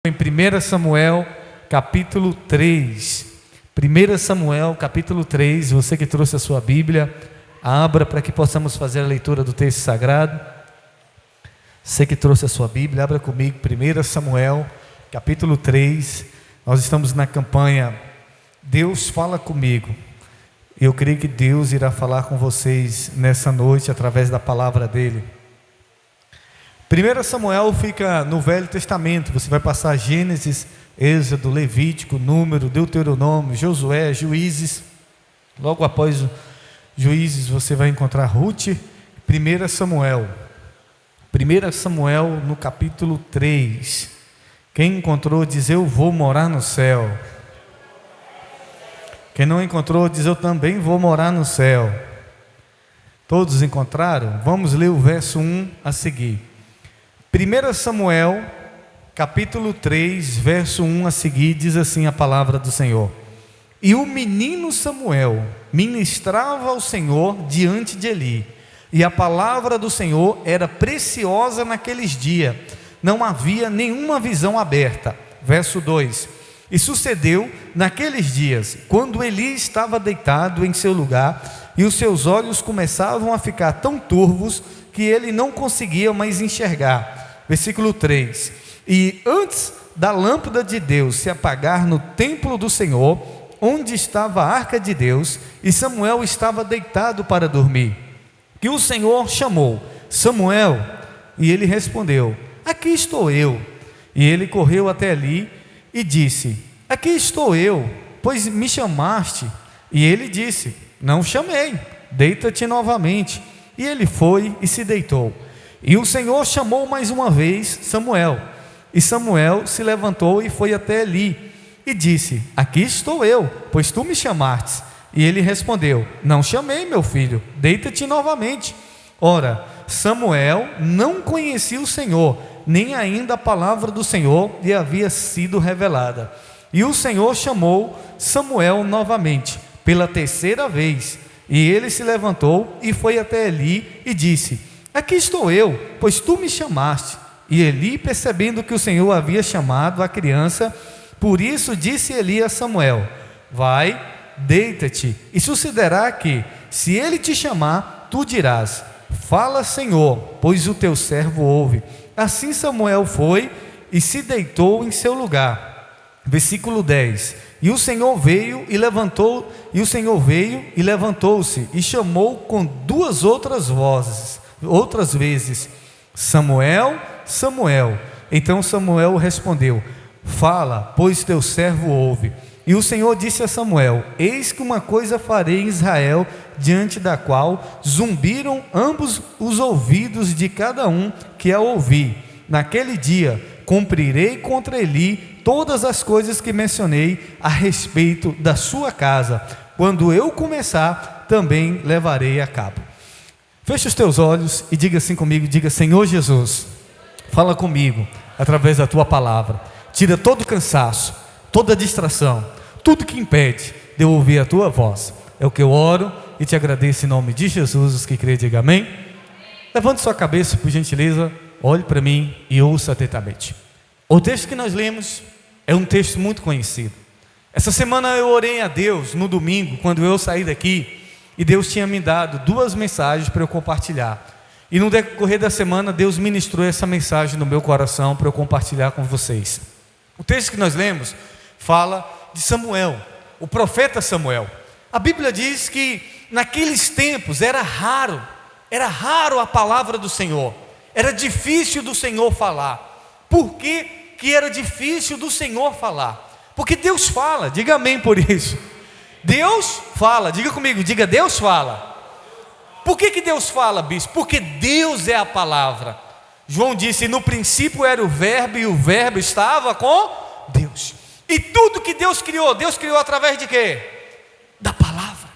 em 1 Samuel, capítulo 3. 1 Samuel, capítulo 3. Você que trouxe a sua Bíblia, abra para que possamos fazer a leitura do texto sagrado. Você que trouxe a sua Bíblia, abra comigo, 1 Samuel, capítulo 3. Nós estamos na campanha Deus Fala Comigo. Eu creio que Deus irá falar com vocês nessa noite, através da palavra dEle. 1 Samuel fica no Velho Testamento. Você vai passar Gênesis, Êxodo, Levítico, Número, Deuteronômio, Josué, Juízes. Logo após Juízes você vai encontrar Ruth, 1 Samuel. 1 Samuel no capítulo 3. Quem encontrou diz: eu vou morar no céu. Quem não encontrou diz: eu também vou morar no céu. Todos encontraram? Vamos ler o verso 1 a seguir. 1 Samuel, capítulo 3, verso 1 a seguir, diz assim a palavra do Senhor: E o menino Samuel ministrava ao Senhor diante de Eli, e a palavra do Senhor era preciosa naqueles dias, não havia nenhuma visão aberta. Verso 2: E sucedeu naqueles dias, quando Eli estava deitado em seu lugar, e os seus olhos começavam a ficar tão turvos, que ele não conseguia mais enxergar. Versículo 3: E antes da lâmpada de Deus se apagar no templo do Senhor, onde estava a arca de Deus, e Samuel estava deitado para dormir, que o Senhor chamou: Samuel. E ele respondeu: aqui estou eu. E ele correu até ali e disse: aqui estou eu, pois me chamaste. E ele disse: não chamei, deita-te novamente. E ele foi e se deitou. E o Senhor chamou mais uma vez Samuel. E Samuel se levantou e foi até Eli e disse: aqui estou eu, pois tu me chamaste. E ele respondeu: não chamei, meu filho, deita-te novamente. Ora, Samuel não conhecia o Senhor, nem ainda a palavra do Senhor lhe havia sido revelada. E o Senhor chamou Samuel novamente, pela terceira vez. E ele se levantou e foi até Eli e disse: aqui estou eu, pois tu me chamaste. E Eli, percebendo que o Senhor havia chamado a criança, por isso disse Eli a Samuel: vai, deita-te, e sucederá que, se ele te chamar, tu dirás: fala, Senhor, pois o teu servo ouve. Assim Samuel foi e se deitou em seu lugar. Versículo 10: E o Senhor veio e levantou-se e chamou com duas outras vezes: Samuel, Samuel. Então Samuel respondeu: fala, pois teu servo ouve. E o Senhor disse a Samuel: eis que uma coisa farei em Israel, diante da qual zumbiram ambos os ouvidos de cada um que a ouvir. Naquele dia cumprirei contra Eli todas as coisas que mencionei a respeito da sua casa. Quando eu começar, também levarei a cabo. Feche os teus olhos e diga assim comigo, diga: Senhor Jesus, fala comigo através da tua palavra. Tira todo o cansaço, toda a distração, tudo que impede de eu ouvir a tua voz. É o que eu oro e te agradeço em nome de Jesus. Os que crê, diga amém. Levante sua cabeça, por gentileza, olhe para mim e ouça atentamente. O texto que nós lemos é um texto muito conhecido. Essa semana eu orei a Deus no domingo, quando eu saí daqui, e Deus tinha me dado duas mensagens para eu compartilhar. E no decorrer da semana, Deus ministrou essa mensagem no meu coração para eu compartilhar com vocês. O texto que nós lemos fala de Samuel, o profeta Samuel. A Bíblia diz que naqueles tempos era raro a palavra do Senhor. Era difícil do Senhor falar. Por que que era difícil do Senhor falar? Porque Deus fala, diga amém por isso. Deus fala, diga comigo, diga: Deus fala. Por que Deus fala, bispo? Porque Deus é a palavra. João disse: no princípio era o verbo, e o verbo estava com Deus. E tudo que Deus criou através de quê? Da palavra.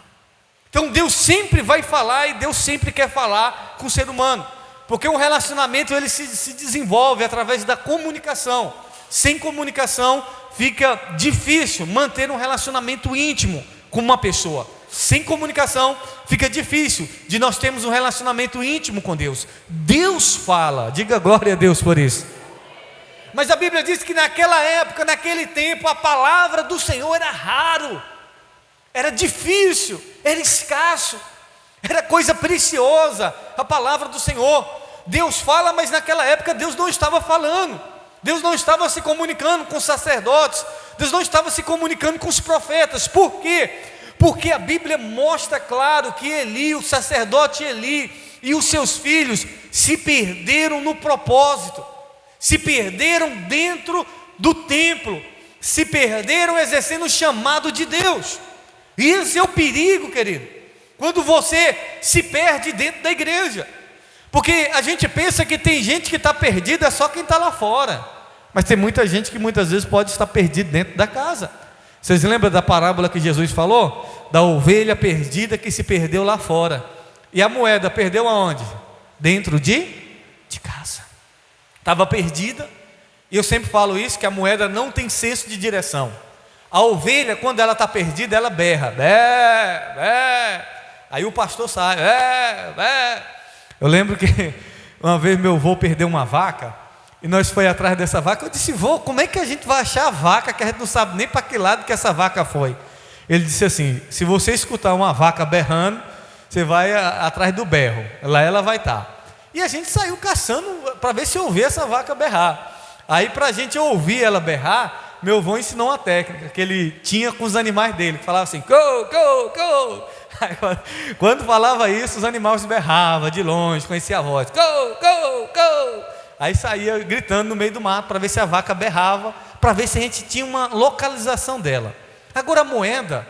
Então Deus sempre vai falar, e Deus sempre quer falar com o ser humano, porque um relacionamento ele se desenvolve através da comunicação. Sem comunicação fica difícil manter um relacionamento íntimo com uma pessoa. Sem comunicação fica difícil de nós termos um relacionamento íntimo com Deus. Deus fala, diga glória a Deus por isso. Mas a Bíblia diz que naquela época, naquele tempo, a palavra do Senhor era raro, era difícil, era escasso, era coisa preciosa, a palavra do Senhor. Deus fala, mas naquela época Deus não estava falando, Deus não estava se comunicando com os sacerdotes, Deus não estava se comunicando com os profetas. Por quê? Porque a Bíblia mostra claro que Eli, o sacerdote Eli e os seus filhos se perderam no propósito, se perderam dentro do templo, se perderam exercendo o chamado de Deus. E esse é o perigo, querido, quando você se perde dentro da igreja, porque a gente pensa que tem gente que está perdida, é só quem está lá fora, mas tem muita gente que muitas vezes pode estar perdida dentro da casa. Vocês lembram da parábola que Jesus falou? Da ovelha perdida que se perdeu lá fora. E a moeda perdeu aonde? Dentro de casa. Estava perdida. E eu sempre falo isso, que a moeda não tem senso de direção. A ovelha, quando ela está perdida, ela berra. Bé, bé. Aí o pastor sai. Bé, bé. Eu lembro que uma vez meu avô perdeu uma vaca, e nós foi atrás dessa vaca. Eu disse: vô, como é que a gente vai achar a vaca, que a gente não sabe nem para que lado que essa vaca foi? Ele disse assim: se você escutar uma vaca berrando, você vai atrás do berro, lá ela vai estar. E a gente saiu caçando para ver se ouvia essa vaca berrar. Aí, para a gente ouvir ela berrar, meu avô ensinou uma técnica que ele tinha com os animais dele, que falava assim: co, co, co. Aí, quando falava isso, os animais berravam de longe, conhecia a voz: co, co, co. Aí saía gritando no meio do mato para ver se a vaca berrava, para ver se a gente tinha uma localização dela. Agora a moeda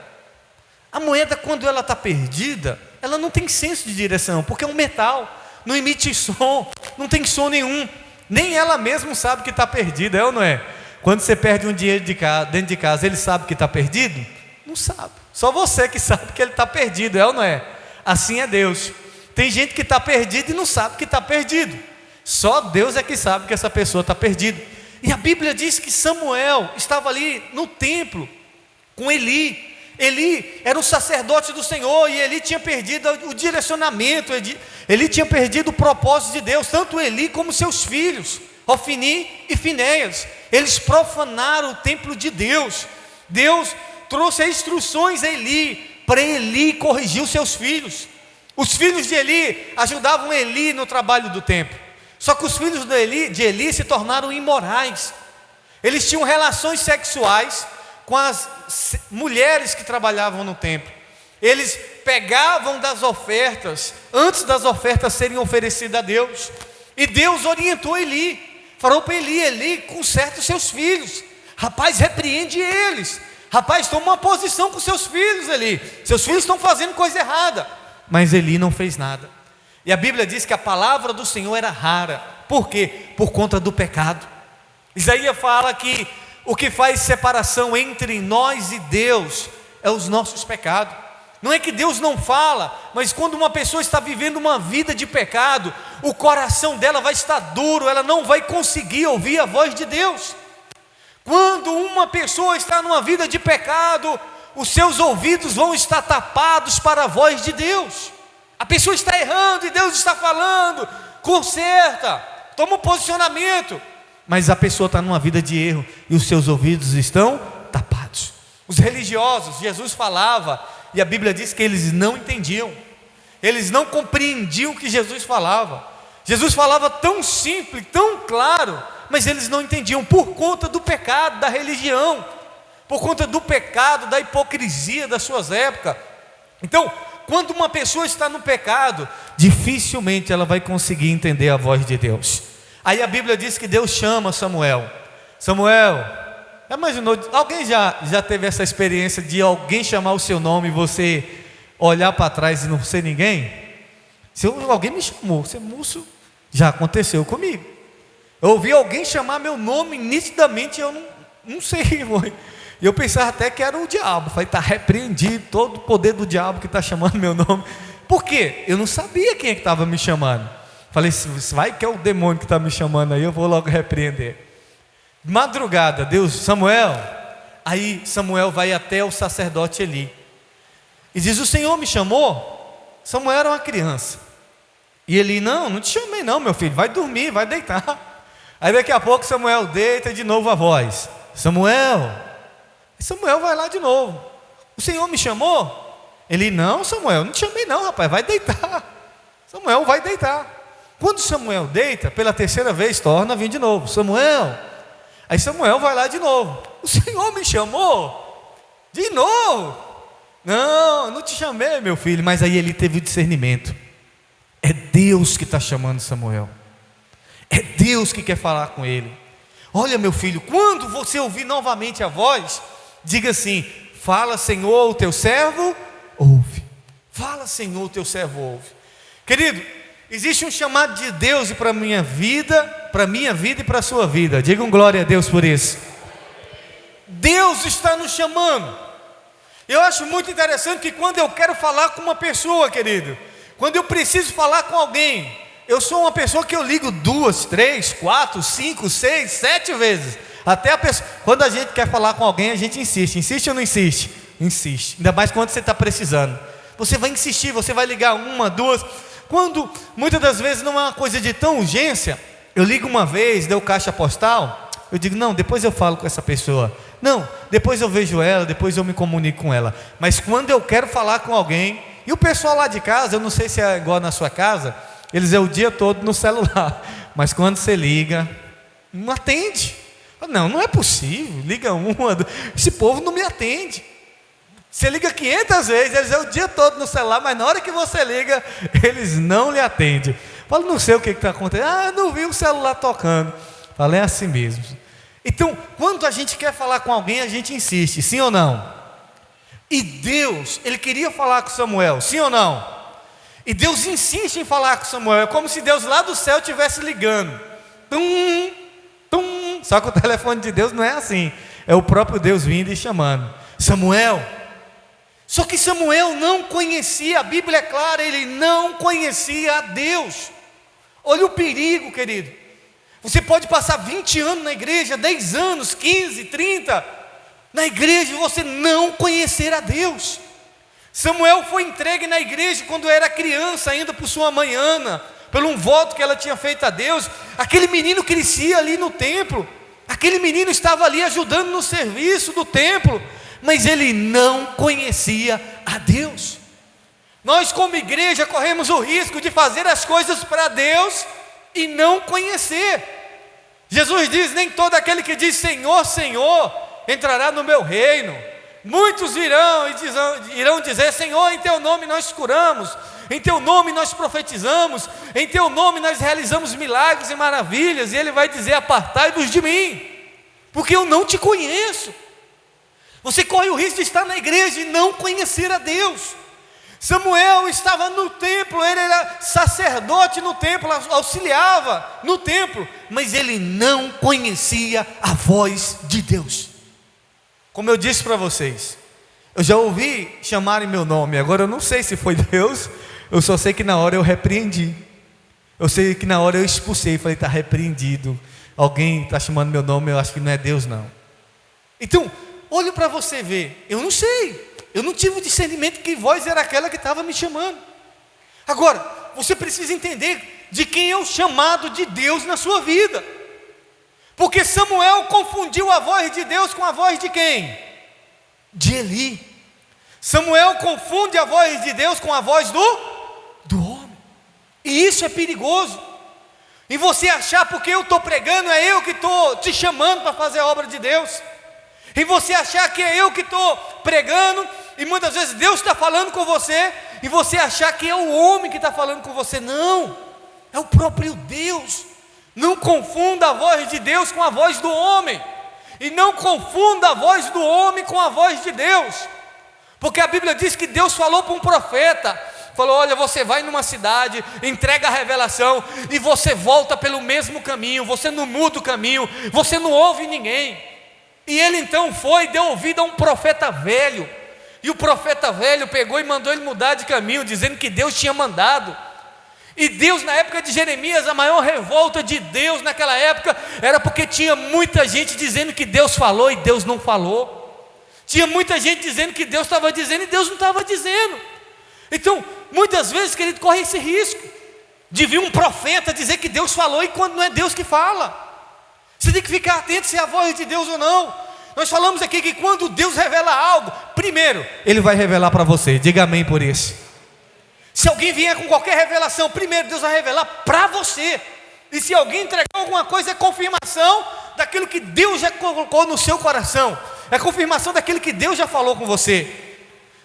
quando ela está perdida, ela não tem senso de direção, porque é um metal, não emite som, não tem som nenhum, nem ela mesma sabe que está perdida, é ou não é? Quando você perde um dinheiro dentro de casa, ele sabe que está perdido? Não sabe, só você que sabe que ele está perdido, é ou não é? Assim é Deus. Tem gente que está perdido e não sabe que está perdido, só Deus é que sabe que essa pessoa está perdida. E a Bíblia diz que Samuel estava ali no templo com Eli. Eli era o sacerdote do Senhor, e Eli tinha perdido o direcionamento, Eli tinha perdido o propósito de Deus. Tanto Eli como seus filhos, Ofni e Finéias, eles profanaram o templo de Deus. Deus trouxe as instruções a Eli, para Eli corrigir os seus filhos. Os filhos de Eli ajudavam Eli no trabalho do templo, só que os filhos de Eli se tornaram imorais. Eles tinham relações sexuais com as mulheres que trabalhavam no templo. Eles pegavam das ofertas, antes das ofertas serem oferecidas a Deus. E Deus orientou Eli, falou para Eli: Eli, conserte os seus filhos. Rapaz, repreende eles. Rapaz, toma uma posição com seus filhos, Eli. Seus filhos estão fazendo coisa errada. Mas Eli não fez nada. E a Bíblia diz que a palavra do Senhor era rara. Por quê? Por conta do pecado. Isaías fala que o que faz separação entre nós e Deus é os nossos pecados. Não é que Deus não fala, mas quando uma pessoa está vivendo uma vida de pecado, o coração dela vai estar duro, ela não vai conseguir ouvir a voz de Deus. Quando uma pessoa está numa vida de pecado, os seus ouvidos vão estar tapados para a voz de Deus. A pessoa está errando e Deus está falando: conserta, toma um posicionamento. Mas a pessoa está numa vida de erro e os seus ouvidos estão tapados. Os religiosos, Jesus falava, e a Bíblia diz que eles não entendiam, eles não compreendiam o que Jesus falava. Jesus falava tão simples, tão claro, mas eles não entendiam, por conta do pecado, da religião, por conta do pecado, da hipocrisia das suas épocas. Então, quando uma pessoa está no pecado, dificilmente ela vai conseguir entender a voz de Deus. Aí a Bíblia diz que Deus chama Samuel. Samuel, imaginou, alguém já teve essa experiência de alguém chamar o seu nome e você olhar para trás e não ser ninguém? Se alguém me chamou, você moço, já aconteceu comigo. Eu ouvi alguém chamar meu nome nitidamente, eu não sei quem foi. E eu pensava até que era o diabo. Falei: está repreendido todo o poder do diabo que está chamando meu nome. Por quê? Eu não sabia quem é que estava me chamando. Falei: se vai que é o demônio que está me chamando aí, eu vou logo repreender. Madrugada, Deus: Samuel. Aí Samuel vai até o sacerdote Eli e diz: o Senhor me chamou? Samuel era uma criança. E Eli: não te chamei não, meu filho, vai dormir, vai deitar. Aí daqui a pouco Samuel deita de novo a voz: Samuel. Samuel vai lá de novo: o Senhor me chamou? Ele: não, Samuel, não te chamei não, rapaz, vai deitar. Samuel vai deitar. Quando Samuel deita, pela terceira vez, torna a vir de novo: Samuel. Aí Samuel vai lá de novo: o Senhor me chamou? De novo? Não, não te chamei, meu filho. Mas aí ele teve o discernimento: é Deus que está chamando Samuel, é Deus que quer falar com ele. Olha, meu filho, quando você ouvir novamente a voz, diga assim: fala, Senhor, o teu servo ouve. Fala, Senhor, o teu servo ouve. Querido, existe um chamado de Deus para a minha vida e para a sua vida. Digam glória a Deus por isso. Deus está nos chamando. Eu acho muito interessante que quando eu quero falar com uma pessoa, querido, quando eu preciso falar com alguém, eu sou uma pessoa que eu ligo 2, 3, 4, 5, 6, 7 vezes. Até a pessoa, quando a gente quer falar com alguém, a gente insiste. Insiste ou não insiste? Insiste. Ainda mais quando você está precisando. Você vai insistir, você vai ligar 1, 2. Quando muitas das vezes não é uma coisa de tão urgência, eu ligo uma vez, deu caixa postal, eu digo: não, depois eu falo com essa pessoa. Não, depois eu vejo ela, depois eu me comunico com ela. Mas quando eu quero falar com alguém, e o pessoal lá de casa, eu não sei se é igual na sua casa, eles é o dia todo no celular, mas quando você liga, não atende. Não, não é possível, liga 1, 2, esse povo não me atende. Você liga 500 vezes, eles é o dia todo no celular, mas na hora que você liga, eles não lhe atendem. Fala: não sei o que está acontecendo. Ah, não vi o celular tocando. Fala: é assim mesmo. Então, quando a gente quer falar com alguém, a gente insiste, sim ou não? E Deus, Ele queria falar com Samuel, sim ou não? E Deus insiste em falar com Samuel. É como se Deus lá do céu estivesse ligando. Tum, tum. Só que o telefone de Deus não é assim. É o próprio Deus vindo e chamando: Samuel. Só que Samuel não conhecia, a Bíblia é clara, ele não conhecia a Deus. Olha o perigo, querido. Você pode passar 20 anos na igreja, 10 anos, 15, 30 na igreja, e você não conhecer a Deus. Samuel foi entregue na igreja quando era criança, ainda por sua mãe Ana, pelo um voto que ela tinha feito a Deus. Aquele menino crescia ali no templo, aquele menino estava ali ajudando no serviço do templo, mas ele não conhecia a Deus. Nós como igreja corremos o risco de fazer as coisas para Deus e não conhecer. Jesus diz: nem todo aquele que diz Senhor, Senhor, entrará no meu reino. Muitos virão e irão dizer: Senhor, em teu nome nós curamos, em teu nome nós profetizamos, em teu nome nós realizamos milagres e maravilhas. E ele vai dizer: apartai-vos de mim, porque eu não te conheço. Você corre o risco de estar na igreja e não conhecer a Deus. Samuel estava no templo, ele era sacerdote no templo, auxiliava no templo, mas ele não conhecia a voz de Deus. Como eu disse para vocês, eu já ouvi chamarem meu nome, agora eu não sei se foi Deus, eu só sei que na hora eu repreendi. Eu sei que na hora eu expulsei, falei: está repreendido. Alguém está chamando meu nome, eu acho que não é Deus não. Então, olhe para você ver, eu não sei, eu não tive o discernimento que voz era aquela que estava me chamando. Agora, você precisa entender de quem é o chamado de Deus na sua vida. Porque Samuel confundiu a voz de Deus com a voz de quem? De Eli. Samuel confunde a voz de Deus com a voz do homem. E isso é perigoso. E você achar porque eu estou pregando, é eu que estou te chamando para fazer a obra de Deus. E você achar que é eu que estou pregando, e muitas vezes Deus está falando com você, e você achar que é o homem que está falando com você. Não, é o próprio Deus. Não confunda a voz de Deus com a voz do homem, e não confunda a voz do homem com a voz de Deus, porque a Bíblia diz que Deus falou para um profeta, falou: olha, você vai numa cidade, entrega a revelação, e você volta pelo mesmo caminho, você não muda o caminho, você não ouve ninguém. E ele então foi, deu ouvido a um profeta velho, e o profeta velho pegou e mandou ele mudar de caminho, dizendo que Deus tinha mandado. E Deus, na época de Jeremias, a maior revolta de Deus naquela época era porque tinha muita gente dizendo que Deus falou e Deus não falou. Tinha muita gente dizendo que Deus estava dizendo e Deus não estava dizendo. Então, muitas vezes, querido, corre esse risco de vir um profeta dizer que Deus falou e quando não é Deus que fala. Você tem que ficar atento se é a voz de Deus ou não. Nós falamos aqui que quando Deus revela algo, primeiro, Ele vai revelar para você. Diga amém por isso. Se alguém vier com qualquer revelação, primeiro Deus vai revelar para você. E se alguém entregar alguma coisa, é confirmação daquilo que Deus já colocou no seu coração. É confirmação daquilo que Deus já falou com você.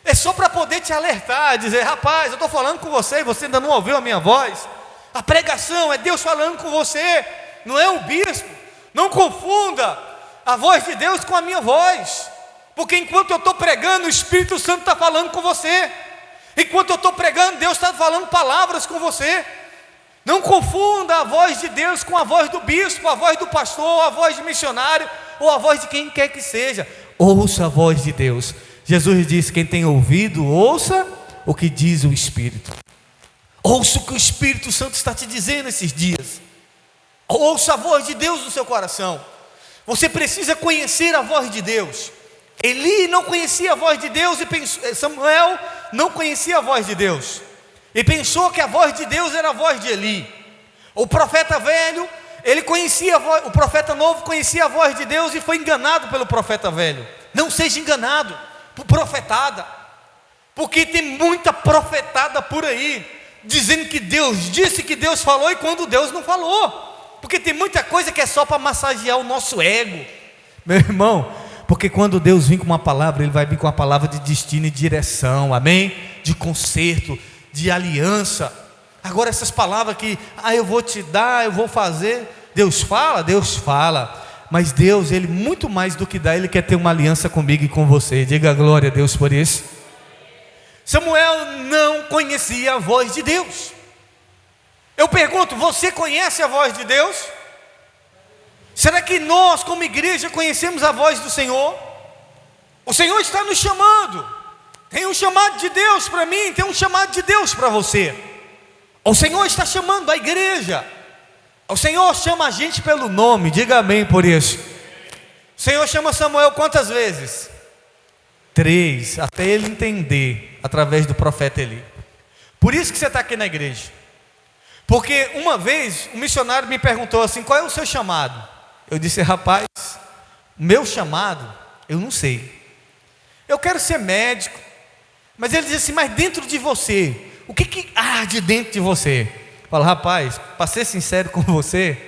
É só para poder te alertar, dizer: rapaz, eu estou falando com você e você ainda não ouviu a minha voz. A pregação é Deus falando com você, não é o bispo. Não confunda a voz de Deus com a minha voz, porque enquanto eu estou pregando, o Espírito Santo está falando com você. Enquanto eu estou pregando, Deus está falando palavras com você. Não confunda a voz de Deus com a voz do bispo, a voz do pastor, a voz de missionário, ou a voz de quem quer que seja. Ouça a voz de Deus. Jesus disse: quem tem ouvido, ouça o que diz o Espírito. Ouça o que o Espírito Santo está te dizendo esses dias. Ouça a voz de Deus no seu coração. Você precisa conhecer a voz de Deus. Eli não conhecia a voz de Deus, e Samuel não conhecia a voz de Deus, e pensou que a voz de Deus era a voz de Eli. O profeta velho, ele conhecia a voz, o profeta novo conhecia a voz de Deus e foi enganado pelo profeta velho. Não seja enganado por profetada, porque tem muita profetada por aí, dizendo que Deus disse, que Deus falou, e quando Deus não falou. Porque tem muita coisa que é só para massagear o nosso ego, meu irmão. Porque quando Deus vem com uma palavra, Ele vai vir com uma palavra de destino e direção, amém? De conserto, de aliança. Agora essas palavras que, eu vou te dar, eu vou fazer, Deus fala, mas Deus, Ele muito mais do que dá, Ele quer ter uma aliança comigo e com você. Diga glória a Deus por isso. Samuel não conhecia a voz de Deus. Eu pergunto: você conhece a voz de Deus? Será que nós, como igreja, conhecemos a voz do Senhor? O Senhor está nos chamando. Tem um chamado de Deus para mim, tem um chamado de Deus para você. O Senhor está chamando a igreja. O Senhor chama a gente pelo nome. Diga amém por isso. O Senhor chama Samuel quantas vezes? 3, até ele entender, através do profeta Eli. Por isso que você está aqui na igreja. Porque uma vez um missionário me perguntou assim: qual é o seu chamado? Eu disse: rapaz, meu chamado, eu não sei. Eu quero ser médico. Mas ele disse assim: mas dentro de você, o que arde dentro de você? Fala: rapaz, para ser sincero com você,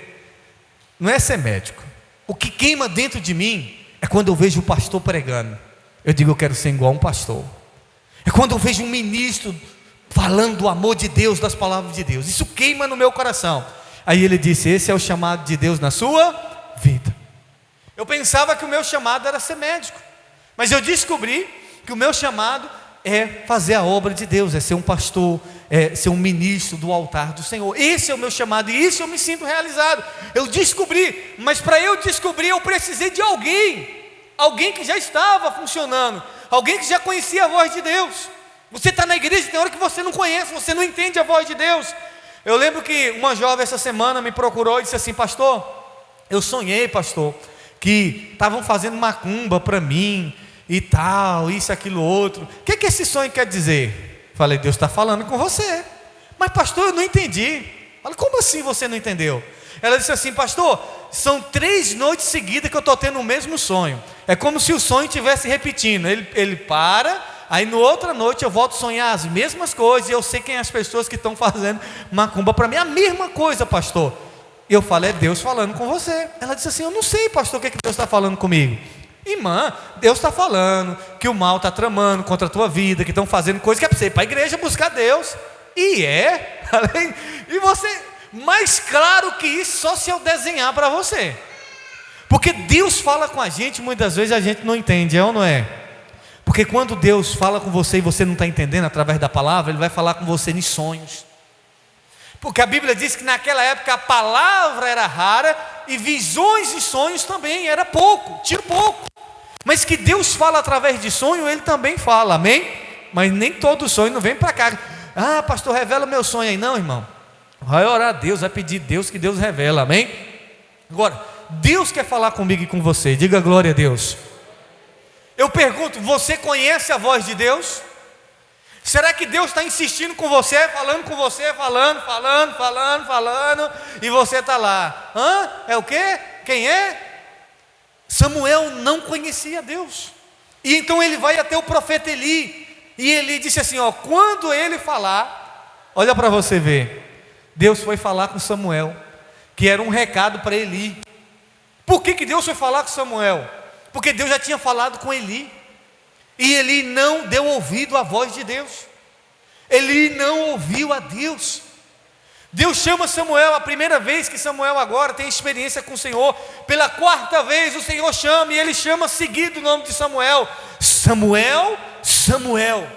não é ser médico. O que queima dentro de mim é quando eu vejo o pastor pregando. Eu digo: eu quero ser igual a um pastor. É quando eu vejo um ministro falando do amor de Deus, das palavras de Deus. Isso queima no meu coração. Aí ele disse: esse é o chamado de Deus na sua vida. Eu pensava que o meu chamado era ser médico, mas eu descobri que o meu chamado é fazer a obra de Deus, é ser um pastor, é ser um ministro do altar do Senhor. Esse é o meu chamado, e isso eu me sinto realizado. Eu descobri, mas para eu descobrir, eu precisei de alguém que já estava funcionando, alguém que já conhecia a voz de Deus. Você está na igreja, tem hora que você não conhece, você não entende a voz de Deus. Eu lembro que uma jovem essa semana me procurou e disse assim: pastor, eu sonhei, pastor, que estavam fazendo macumba para mim e tal, isso, aquilo, outro. O que esse sonho quer dizer? Falei: Deus está falando com você. Mas pastor, eu não entendi. Falei: como assim você não entendeu? Ela disse assim: pastor, são 3 noites seguidas que eu estou tendo o mesmo sonho. É como se o sonho estivesse repetindo. Ele para, aí na outra noite eu volto a sonhar as mesmas coisas, e eu sei quem é as pessoas que estão fazendo macumba para mim. A mesma coisa, pastor. Eu falei: é Deus falando com você. Ela disse assim: eu não sei, pastor, o que Deus está falando comigo. Irmã, Deus está falando que o mal está tramando contra a tua vida, que estão fazendo coisa que é para você ir para a igreja buscar Deus. E e você, mais claro que isso, só se eu desenhar para você. Porque Deus fala com a gente, muitas vezes a gente não entende, é ou não é? Porque quando Deus fala com você e você não está entendendo através da palavra, Ele vai falar com você em sonhos. Porque a Bíblia diz que naquela época a palavra era rara, e visões e sonhos também era pouco, tinha pouco. Mas que Deus fala através de sonho, Ele também fala, amém? Mas nem todo sonho não vem para cá. Ah, pastor, revela o meu sonho aí. Não, irmão, vai orar a Deus, vai pedir a Deus, que Deus revela, amém? Agora, Deus quer falar comigo e com você, diga glória a Deus. Eu pergunto: você conhece a voz de Deus? Será que Deus está insistindo com você, falando com você, falando, e você está lá? É o quê? Quem é? Samuel não conhecia Deus. E então ele vai até o profeta Eli. E Eli disse assim, quando ele falar, olha para você ver, Deus foi falar com Samuel, que era um recado para Eli. Por que Deus foi falar com Samuel? Porque Deus já tinha falado com Eli. E Eli não deu ouvido à voz de Deus. Eli não ouviu a Deus. Deus chama Samuel, a primeira vez que Samuel agora tem experiência com o Senhor. Pela quarta vez o Senhor chama, e ele chama seguido o nome de Samuel. Samuel, Samuel.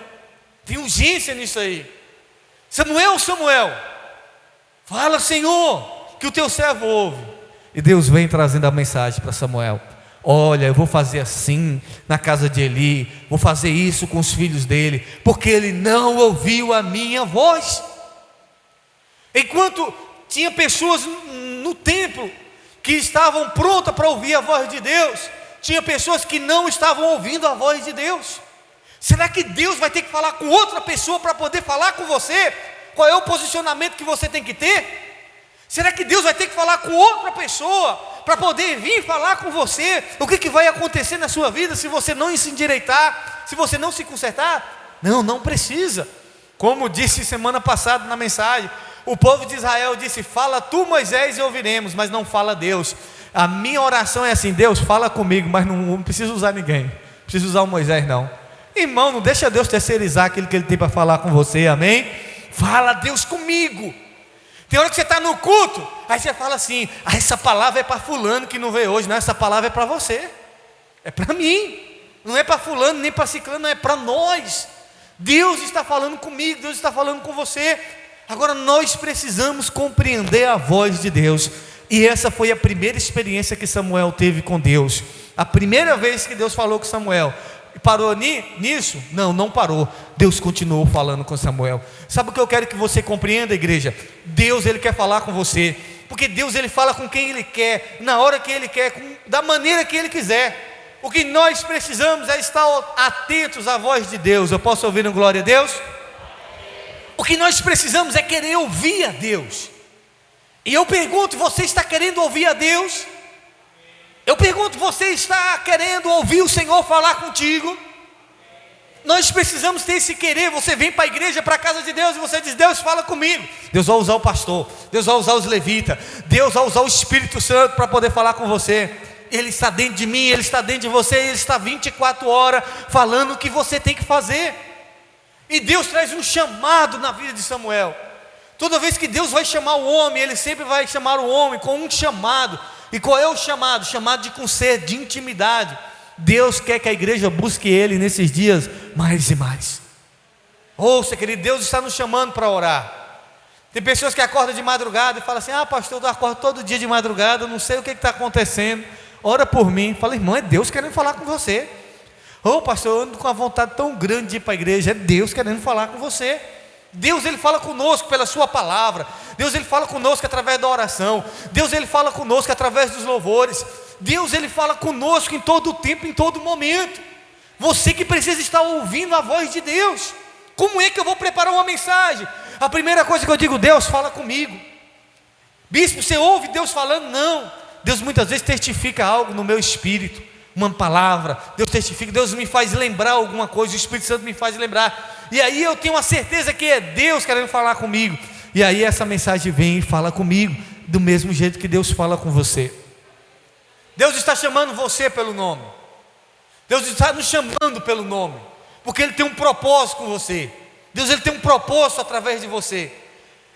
Tem urgência nisso aí. Samuel, Samuel. Fala, Senhor, que o teu servo ouve. E Deus vem trazendo a mensagem para Samuel. Olha, eu vou fazer assim na casa de Eli, vou fazer isso com os filhos dele, porque ele não ouviu a minha voz. Enquanto tinha pessoas no templo que estavam prontas para ouvir a voz de Deus, tinha pessoas que não estavam ouvindo a voz de Deus. Será que Deus vai ter que falar com outra pessoa para poder falar com você? Qual é o posicionamento que você tem que ter? Será que Deus vai ter que falar com outra pessoa para poder vir falar com você? O que vai acontecer na sua vida se você não se endireitar, se você não se consertar? Não precisa. Como disse semana passada na mensagem, o povo de Israel disse, fala tu, Moisés, e ouviremos, mas não fala Deus. A minha oração é assim, Deus fala comigo, mas não preciso usar ninguém, não preciso usar o Moisés não. Irmão, não deixa Deus terceirizar aquilo que Ele tem para falar com você, amém? Fala Deus comigo. Tem hora que você está no culto, aí você fala assim, essa palavra é para fulano que não veio hoje. Não, essa palavra é para você, é para mim, não é para fulano, nem para ciclano, não, é para nós. Deus está falando comigo, Deus está falando com você. Agora nós precisamos compreender a voz de Deus. E essa foi a primeira experiência que Samuel teve com Deus. A primeira vez que Deus falou com Samuel. Parou nisso? Não parou. Deus continuou falando com Samuel. Sabe o que eu quero que você compreenda, igreja? Deus, Ele quer falar com você. Porque Deus, Ele fala com quem Ele quer, na hora que Ele quer, da maneira que Ele quiser. O que nós precisamos é estar atentos à voz de Deus. Eu posso ouvir um glória a Deus? O que nós precisamos é querer ouvir a Deus. E eu pergunto, você está querendo ouvir a Deus? Eu pergunto, você está querendo ouvir o Senhor falar contigo? Nós precisamos ter esse querer. Você vem para a igreja, para a casa de Deus, e você diz, Deus fala comigo. Deus vai usar o pastor, Deus vai usar os levitas, Deus vai usar o Espírito Santo para poder falar com você. Ele está dentro de mim, Ele está dentro de você, Ele está 24 horas falando o que você tem que fazer. E Deus traz um chamado na vida de Samuel. Toda vez que Deus vai chamar o homem, Ele sempre vai chamar o homem com um chamado. E qual é o chamado? Chamado de conselho, de intimidade. Deus quer que a igreja busque Ele nesses dias mais e mais. Ouça, querido, Deus está nos chamando para orar. Tem pessoas que acordam de madrugada e falam assim, pastor, eu acordo todo dia de madrugada, eu não sei o que está acontecendo, ora por mim. Fala, irmão, é Deus querendo falar com você. Pastor, eu ando com uma vontade tão grande de ir para a igreja. É Deus querendo falar com você. Deus, Ele fala conosco pela sua palavra. Deus, Ele fala conosco através da oração. Deus, Ele fala conosco através dos louvores. Deus, Ele fala conosco em todo o tempo, em todo momento. Você que precisa estar ouvindo a voz de Deus. Como é que eu vou preparar uma mensagem? A primeira coisa que eu digo, Deus fala comigo. Bispo, você ouve Deus falando? Não. Deus muitas vezes testifica algo no meu espírito, uma palavra. Deus testifica, Deus me faz lembrar alguma coisa, o Espírito Santo me faz lembrar. E aí eu tenho a certeza que é Deus querendo falar comigo. E aí essa mensagem vem e fala comigo, do mesmo jeito que Deus fala com você. Deus está chamando você pelo nome. Deus está nos chamando pelo nome, porque Ele tem um propósito com você. Deus, Ele tem um propósito através de você.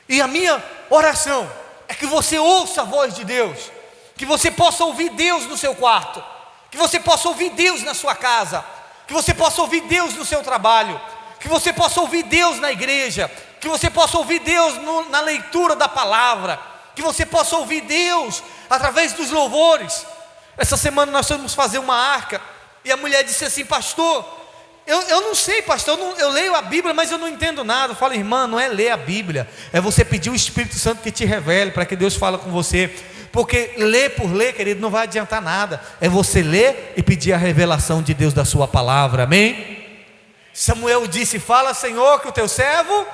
E a minha oração é que você ouça a voz de Deus, que você possa ouvir Deus no seu quarto, que você possa ouvir Deus na sua casa, que você possa ouvir Deus no seu trabalho, que você possa ouvir Deus na igreja, que você possa ouvir Deus na leitura da palavra, que você possa ouvir Deus através dos louvores. Essa semana nós fomos fazer uma arca, e a mulher disse assim, pastor, eu não sei, pastor, eu leio a Bíblia, mas eu não entendo nada. Eu falo, irmã, não é ler a Bíblia, é você pedir o Espírito Santo que te revele, para que Deus fale com você. Porque ler por ler, querido, não vai adiantar nada. É você ler e pedir a revelação de Deus da sua palavra, amém? Samuel disse, fala, Senhor, que o teu servo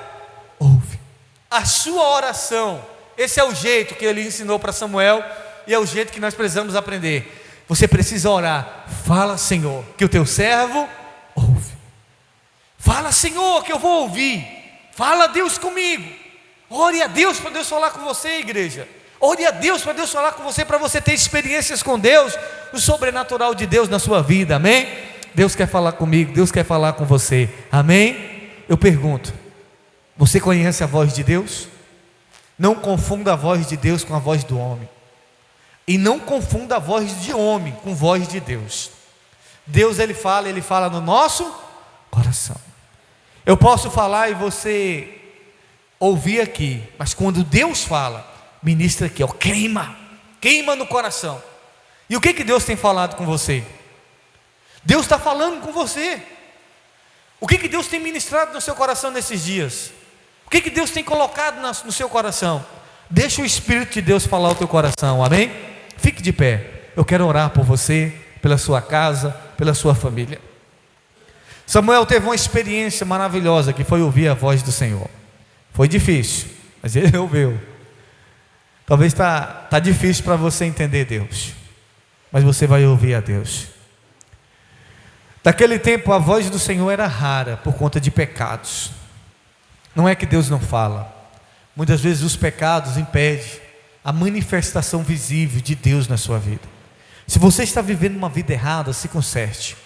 ouve. A sua oração, esse é o jeito que ele ensinou para Samuel, e é o jeito que nós precisamos aprender. Você precisa orar. Fala, Senhor, que o teu servo ouve. Fala, Senhor, que eu vou ouvir. Fala, Deus, comigo. Ore a Deus para Deus falar com você, igreja. Ore a Deus para Deus falar com você, para você ter experiências com Deus, o sobrenatural de Deus na sua vida, amém? Deus quer falar comigo, Deus quer falar com você, amém? Eu pergunto, você conhece a voz de Deus? Não confunda a voz de Deus com a voz do homem, e não confunda a voz de homem com a voz de Deus. Deus ele fala no nosso coração. Eu posso falar e você ouvir aqui, mas quando Deus fala, ministra aqui, ó, queima no coração. E o que Deus tem falado com você? Deus está falando com você. O que Deus tem ministrado no seu coração nesses dias? O que Deus tem colocado no seu coração? Deixa o Espírito de Deus falar o teu coração, amém? Fique de pé, eu quero orar por você, pela sua casa, pela sua família. Samuel teve uma experiência maravilhosa, que foi ouvir a voz do Senhor. Foi difícil, mas ele ouviu. Talvez tá difícil para você entender Deus, mas você vai ouvir a Deus. Naquele tempo a voz do Senhor era rara por conta de pecados. Não é que Deus não fala, muitas vezes os pecados impedem a manifestação visível de Deus na sua vida. Se você está vivendo uma vida errada, se conserte.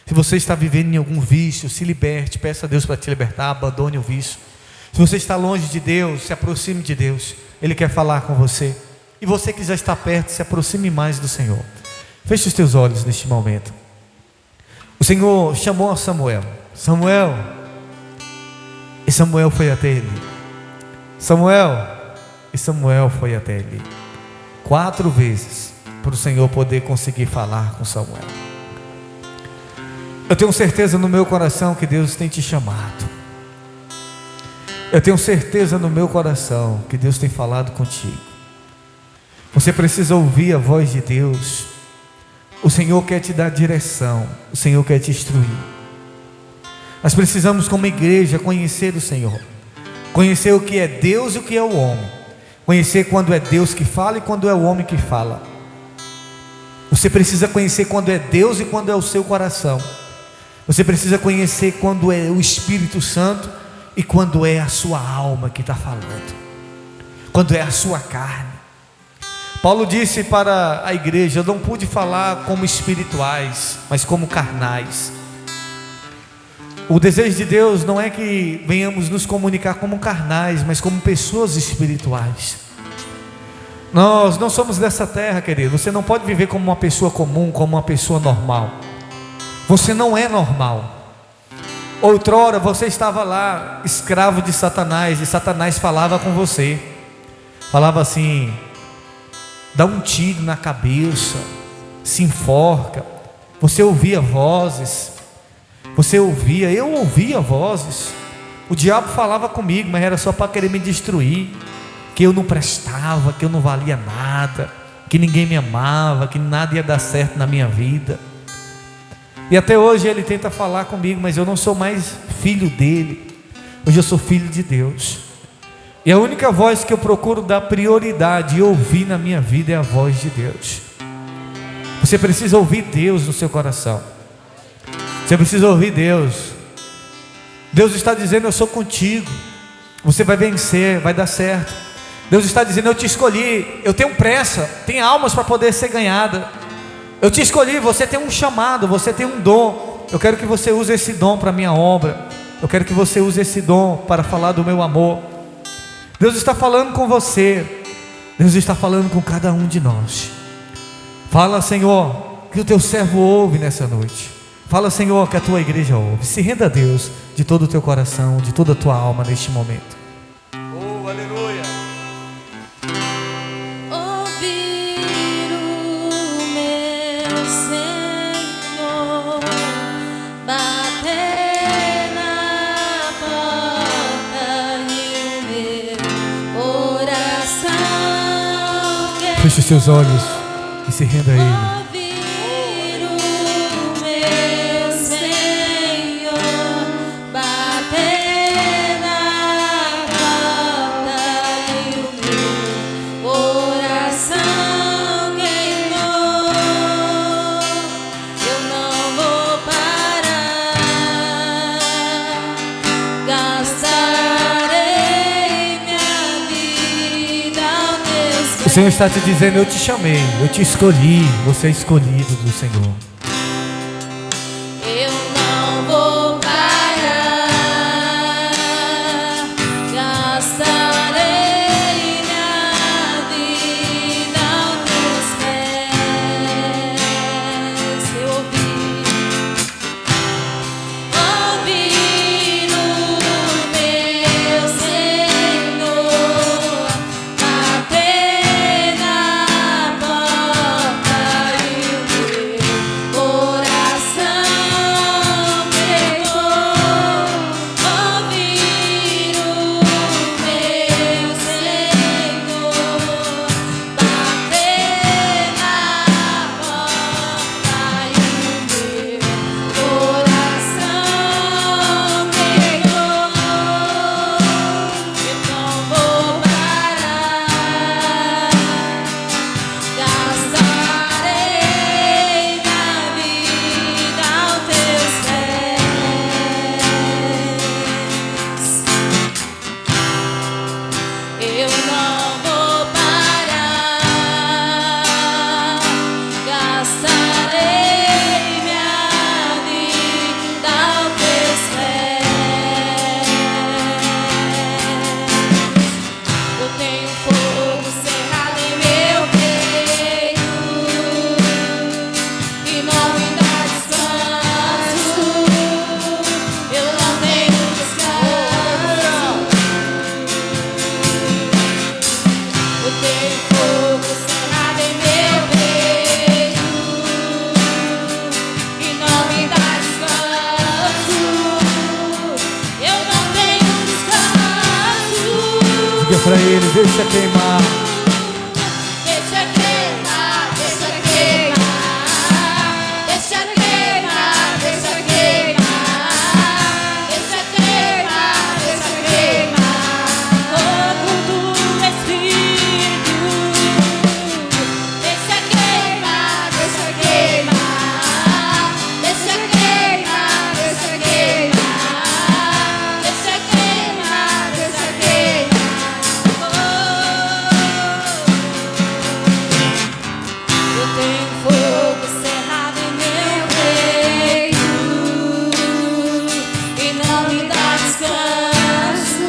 Se você está vivendo em algum vício, se liberte, peça a Deus para te libertar, abandone o vício. Se você está longe de Deus, se aproxime de Deus, Ele quer falar com você. E você que já está perto, se aproxime mais do Senhor. Feche os teus olhos neste momento. O Senhor chamou a Samuel. Samuel. E Samuel foi até ele. Samuel. E Samuel foi até ele. 4 vezes, para o Senhor poder conseguir falar com Samuel. Eu tenho certeza no meu coração que Deus tem te chamado. Eu tenho certeza no meu coração que Deus tem falado contigo. Você precisa ouvir a voz de Deus. O Senhor quer te dar direção. O Senhor quer te instruir. Nós precisamos, como igreja, conhecer o Senhor. Conhecer o que é Deus e o que é o homem. Conhecer quando é Deus que fala e quando é o homem que fala. Você precisa conhecer quando é Deus e quando é o seu coração. Você precisa conhecer quando é o Espírito Santo e quando é a sua alma que está falando, quando é a sua carne. Paulo disse para a igreja: eu não pude falar como espirituais, mas como carnais. O desejo de Deus não é que venhamos nos comunicar como carnais, mas como pessoas espirituais. Nós não somos dessa terra, querido. Você não pode viver como uma pessoa comum, como uma pessoa normal. Você não é normal. Outrora você estava lá, escravo de Satanás, e Satanás falava com você. Falava assim: dá um tiro na cabeça, se enforca. Você ouvia vozes. Eu ouvia vozes. O diabo falava comigo, mas era só para querer me destruir. Que eu não prestava, que eu não valia nada, que ninguém me amava, que nada ia dar certo na minha vida. E até hoje ele tenta falar comigo, mas eu não sou mais filho dele. Hoje eu sou filho de Deus. E a única voz que eu procuro dar prioridade e ouvir na minha vida é a voz de Deus. Você precisa ouvir Deus no seu coração. Você precisa ouvir Deus. Deus está dizendo: eu sou contigo. Você vai vencer, vai dar certo. Deus está dizendo: eu te escolhi. Eu tenho pressa, tem almas para poder ser ganhada. Eu te escolhi, você tem um chamado, você tem um dom. Eu quero que você use esse dom para a minha obra. Eu quero que você use esse dom para falar do meu amor. Deus está falando com você. Deus está falando com cada um de nós. Fala, Senhor, que o teu servo ouve nessa noite. Fala, Senhor, que a tua igreja ouve. Se renda a Deus de todo o teu coração, de toda a tua alma neste momento. Oh, aleluia. Ouvir o meu Senhor bater na porta e o meu coração quer. Feche os seus olhos e se renda a Ele. Senhor está te dizendo: eu te chamei, eu te escolhi, você é escolhido do Senhor. Eu não vou parar, gastarei minha vida aos teus pés. Eu ouvir o meu Senhor bater na porta e o meu coração pegou. Ouvir o meu Senhor bater na porta e o meu coração pegou. Eu não vou parar, gastarei minha vida aos teus pés. Eu não vou parar, gastarei minha vida aos teus pés. Eu tenho fogo cerrado em meu peito e não me dá descanso. Eu não tenho descanso. Eu tenho fogo cerrado em meu peito e não me dá descanso. Eu não tenho descanso. Diga para ele: deixa queimar. Deixa queimar, deixa queimar, deixa queimar, deixa queimar, deixa queimar, deixa queimar, fogo do Espírito. Deixa queimar, deixa queimar, deixa queimar, deixa queimar, deixa queimar, deixa queimar. Eu tenho fogo cerrado em meu peito e não me dá descanso.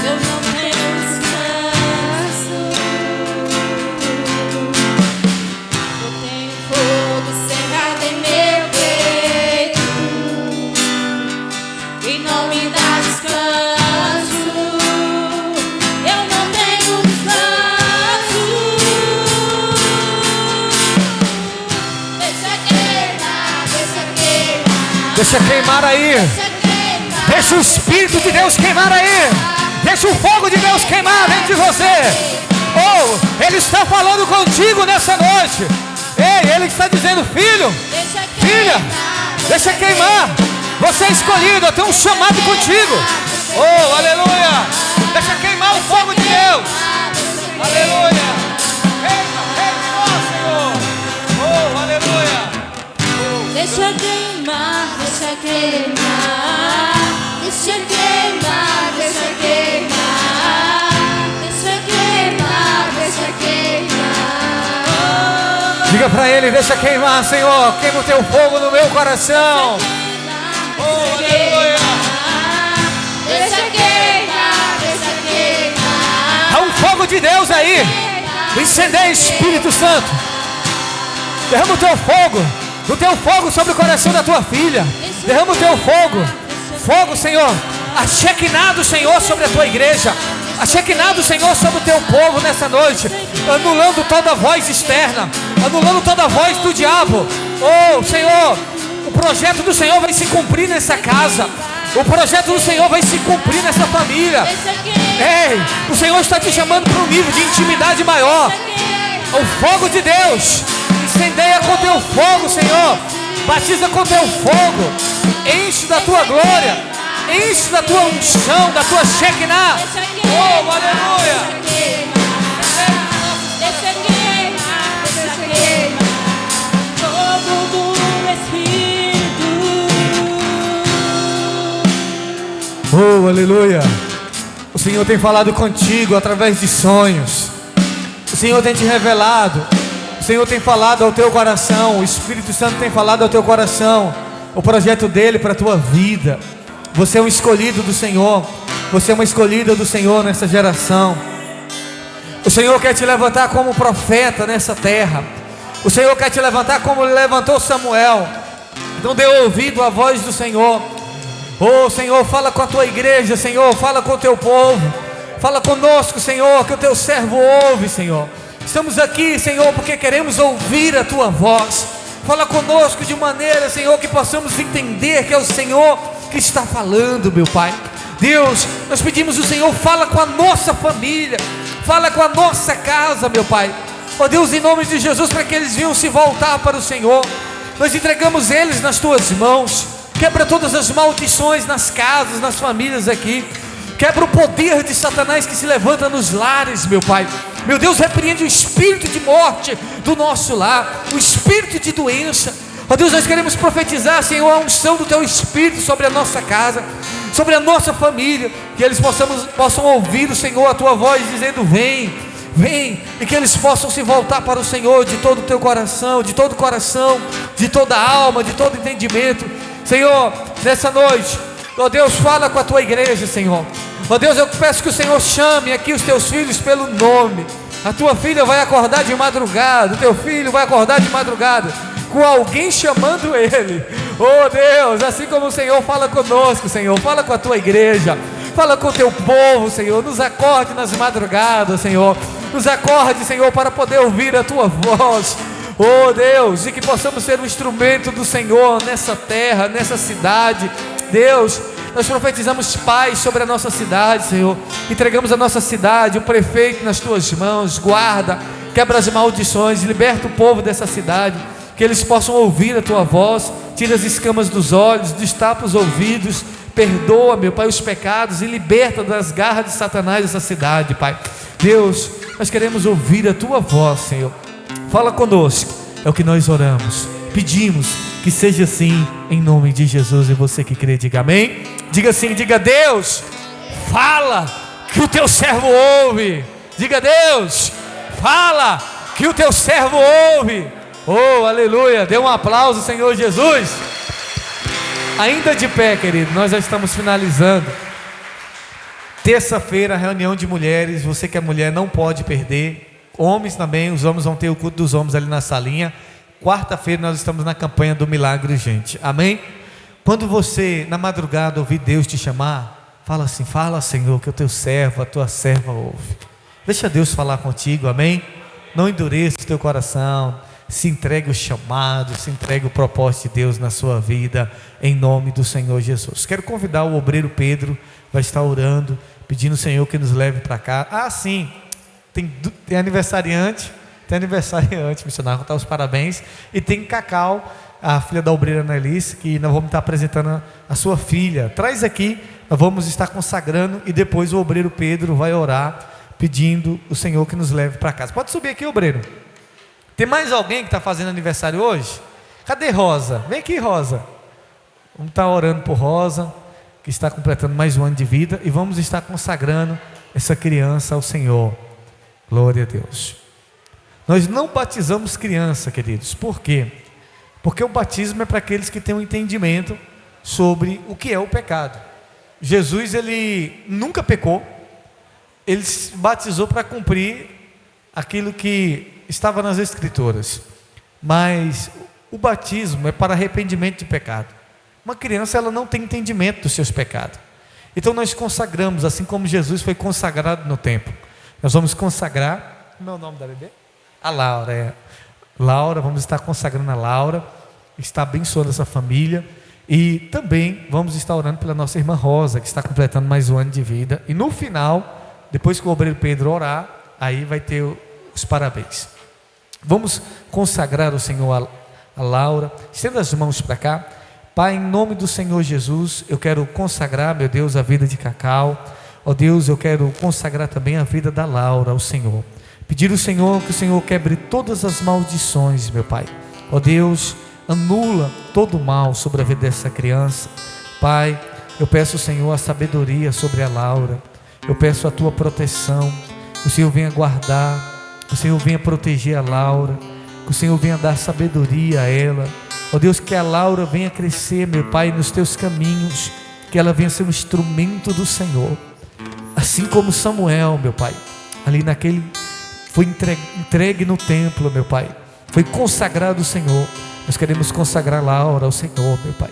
Eu não tenho descanso. Eu tenho fogo cerrado em meu peito e não me dá descanso. Eu não tenho descanso. Deixa queimar, deixa queimar, Deixa queimar aí. deixa queimar. Deixa o Espírito de Deus queimar aí. Deixa o fogo de Deus queimar dentro de você. Oh, Ele está falando contigo nessa noite. Ei, Ele está dizendo: filho, Deixa filha, queimar, deixa queimar. Você é escolhido, eu tenho um chamado contigo. Oh, aleluia. Deixa queimar o fogo de Deus. Aleluia. Queima, queima, Senhor. Oh, aleluia. Deixa queimar, deixa queimar, deixa queimar, deixa queimar, deixa queimar, deixa queimar. Diga para Ele: deixa queimar, Senhor. Queima o teu fogo no meu coração. Oh, aleluia. Deixa queimar, deixa queimar. Há um fogo de Deus aí. Incendeia, Espírito Santo. Derrama o teu fogo sobre o coração da tua filha. Derrama o teu fogo. Fogo, Senhor. A Shekinah do Senhor sobre a tua igreja. A Shekinah do Senhor sobre o teu povo nessa noite. Anulando toda voz externa. Anulando toda voz do diabo. Oh, Senhor. O projeto do Senhor vai se cumprir nessa casa. O projeto do Senhor vai se cumprir nessa família. Ei, o Senhor está te chamando para um nível de intimidade maior. O fogo de Deus. Incendeia com teu fogo, Senhor. Batiza com teu fogo. Enche da tua glória. Enche da tua unção, da tua Shekinah. Oh, aleluia. Deixa queimar, deixa queimar. Fogo do Espírito. Oh, aleluia. O Senhor tem falado contigo através de sonhos. Senhor tem te revelado, o Senhor tem falado ao teu coração, o Espírito Santo tem falado ao teu coração, o projeto dele para a tua vida. Você é um escolhido do Senhor, você é uma escolhida do Senhor nessa geração. O Senhor quer te levantar como profeta nessa terra. O Senhor quer te levantar como levantou Samuel. Então dê ouvido à voz do Senhor. Oh Senhor, fala com a tua igreja, Senhor, fala com o teu povo. Fala conosco, Senhor, que o teu servo ouve, Senhor. Estamos aqui, Senhor, porque queremos ouvir a tua voz. Fala conosco de maneira, Senhor, que possamos entender que é o Senhor que está falando, meu Pai. Deus, nós pedimos o Senhor, fala com a nossa família, fala com a nossa casa, meu Pai. Ó Deus, em nome de Jesus, para que eles venham se voltar para o Senhor. Nós entregamos eles nas tuas mãos. Quebra todas as maldições nas casas, nas famílias aqui. Quebra o poder de Satanás que se levanta nos lares, meu Pai. Meu Deus, repreende o espírito de morte do nosso lar, o espírito de doença. Ó Deus, nós queremos profetizar, Senhor, a unção do teu Espírito sobre a nossa casa, sobre a nossa família, que eles possam ouvir o Senhor, a tua voz dizendo: vem, vem, e que eles possam se voltar para o Senhor de todo o teu coração, de todo o coração, de toda a alma, de todo entendimento. Senhor, nessa noite, ó Deus, fala com a tua igreja, Senhor. Ó Deus, eu peço que o Senhor chame aqui os teus filhos pelo nome. A tua filha vai acordar de madrugada, o teu filho vai acordar de madrugada com alguém chamando ele. Oh Deus, assim como o Senhor fala conosco, Senhor, fala com a tua igreja, fala com o teu povo, Senhor. Nos acorde nas madrugadas, Senhor. Nos acorde, Senhor, para poder ouvir a tua voz. Oh Deus, e que possamos ser um instrumento do Senhor nessa terra, nessa cidade. Deus, nós profetizamos paz sobre a nossa cidade, Senhor. Entregamos a nossa cidade, o prefeito nas tuas mãos. Guarda, quebra as maldições, liberta o povo dessa cidade, que eles possam ouvir a tua voz. Tira as escamas dos olhos, destapa os ouvidos. Perdoa, meu Pai, os pecados e liberta das garras de Satanás essa cidade, Pai. Deus, nós queremos ouvir a tua voz, Senhor. Fala conosco, é o que nós oramos, pedimos que seja assim, em nome de Jesus. E você que crê, diga amém. Diga assim, diga: Deus, fala que o teu servo ouve. Diga: Deus, fala que o teu servo ouve. Oh, aleluia, dê um aplauso, Senhor Jesus. Ainda de pé, querido, nós já estamos finalizando. Terça-feira, reunião de mulheres. Você que é mulher não pode perder. Homens também, os homens vão ter o culto dos homens ali na salinha. Quarta-feira nós estamos na campanha do milagre, gente, amém? Quando você na madrugada ouvir Deus te chamar, fala assim: fala, Senhor, que o teu servo, a tua serva ouve. Deixa Deus falar contigo, amém? Não endureça o teu coração, se entregue o chamado, se entregue o propósito de Deus na sua vida, em nome do Senhor Jesus. Quero convidar o obreiro Pedro, vai estar orando, pedindo ao Senhor que nos leve para cá. Ah, sim, tem aniversariante, missionário, contar os parabéns. E tem Cacau, a filha da obreira Annelise, que nós vamos estar apresentando a sua filha. Traz aqui, nós vamos estar consagrando, e depois o obreiro Pedro vai orar, pedindo o Senhor que nos leve para casa. Pode subir aqui, obreiro. Tem mais alguém que está fazendo aniversário hoje? Cadê Rosa? Vem aqui, Rosa. Vamos estar orando por Rosa, que está completando mais um ano de vida, e vamos estar consagrando essa criança ao Senhor. Glória a Deus. Nós não batizamos criança, queridos. Por quê? Porque o batismo é para aqueles que têm um entendimento sobre o que é o pecado. Jesus, ele nunca pecou. Ele se batizou para cumprir aquilo que estava nas Escrituras. Mas o batismo é para arrependimento de pecado. Uma criança, ela não tem entendimento dos seus pecados. Então nós consagramos, assim como Jesus foi consagrado no templo. Nós vamos consagrar. Como é o nome da bebê? A Laura. Laura, vamos estar consagrando a Laura, está abençoando essa família. E também vamos estar orando pela nossa irmã Rosa, que está completando mais um ano de vida. E no final, depois que o obreiro Pedro orar, aí vai ter os parabéns. Vamos consagrar o Senhor a Laura. Estenda as mãos para cá. Pai, em nome do Senhor Jesus, eu quero consagrar, meu Deus, a vida de Cacau. Ó Deus, eu quero consagrar também a vida da Laura ao Senhor. Pedir ao Senhor que o Senhor quebre todas as maldições, meu Pai. Ó Deus, anula todo o mal sobre a vida dessa criança. Pai, eu peço ao Senhor a sabedoria sobre a Laura. Eu peço a tua proteção. O Senhor venha guardar. que o Senhor venha proteger a Laura, que o Senhor venha dar sabedoria a ela. Ó Deus, que a Laura venha crescer, meu Pai, nos teus caminhos, que ela venha ser um instrumento do Senhor, assim como Samuel, meu Pai, ali foi entregue no templo, meu Pai, foi consagrado ao Senhor. Nós queremos consagrar Laura ao Senhor, meu Pai.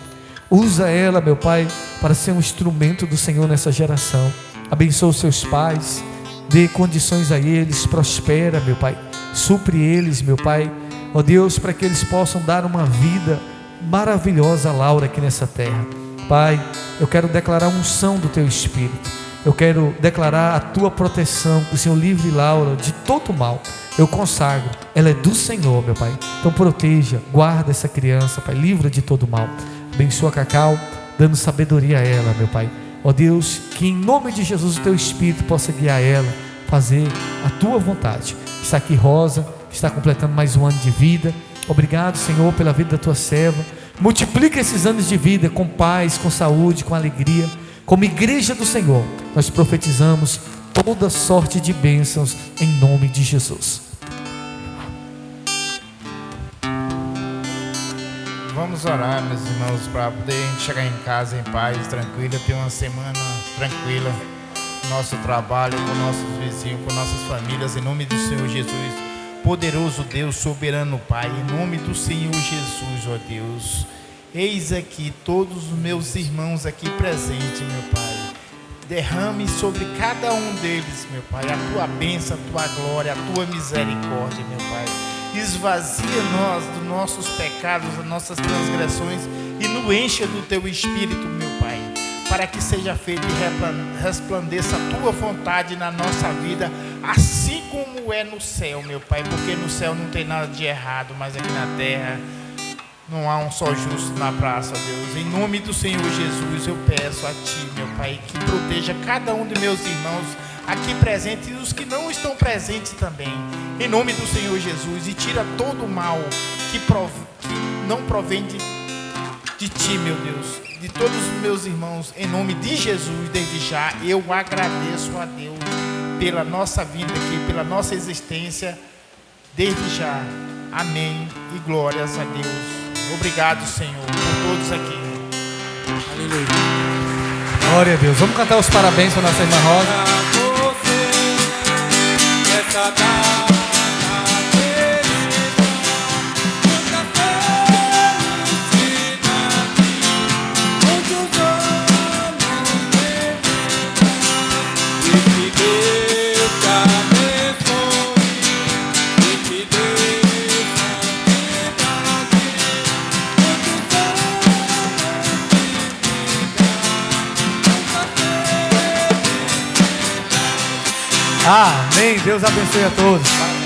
Usa ela, meu Pai, para ser um instrumento do Senhor nessa geração. Abençoa os seus pais, dê condições a eles, prospera, meu Pai, supre eles, meu Pai, ó Deus, para que eles possam dar uma vida maravilhosa a Laura aqui nessa terra. Pai, eu quero declarar a unção do Teu Espírito, eu quero declarar a Tua proteção, que o Senhor livre Laura de todo mal. Eu consagro, ela é do Senhor, meu Pai, então proteja, guarda essa criança, Pai, livra de todo mal. Abençoa a Cacau, dando sabedoria a ela, meu Pai. Ó Deus, que em nome de Jesus o Teu Espírito possa guiar ela, fazer a Tua vontade. Está aqui Rosa, que está completando mais um ano de vida. Obrigado, Senhor, pela vida da Tua serva. Multiplica esses anos de vida com paz, com saúde, com alegria. Como igreja do Senhor, nós profetizamos toda sorte de bênçãos em nome de Jesus. Vamos orar, meus irmãos, para poder chegar em casa em paz, tranquila, ter uma semana tranquila, nosso trabalho, com nossos vizinhos, com nossas famílias, em nome do Senhor Jesus. Poderoso Deus, soberano Pai, em nome do Senhor Jesus, ó Deus. Eis aqui todos os meus irmãos aqui presentes, meu Pai. Derrame sobre cada um deles, meu Pai, a Tua bênção, a Tua glória, a Tua misericórdia, meu Pai. Esvazia-nos dos nossos pecados, das nossas transgressões e nos encha do Teu Espírito, meu Pai, para que seja feita e resplandeça a Tua vontade na nossa vida, assim como é no céu, meu Pai, porque no céu não tem nada de errado, mas aqui na terra não há um só justo na praça, Deus. Em nome do Senhor Jesus, eu peço a Ti, meu Pai, que proteja cada um de meus irmãos aqui presentes e os que não estão presentes também. Em nome do Senhor Jesus, e tira todo o mal que não provém de Ti, meu Deus, de todos os meus irmãos. Em nome de Jesus, desde já, eu agradeço a Deus pela nossa vida aqui, pela nossa existência, desde já. Amém e glórias a Deus. Obrigado, Senhor, por todos aqui. Aleluia. Glória a Deus. Vamos cantar os parabéns para nossa irmã Rosa. Amém. Deus abençoe a todos.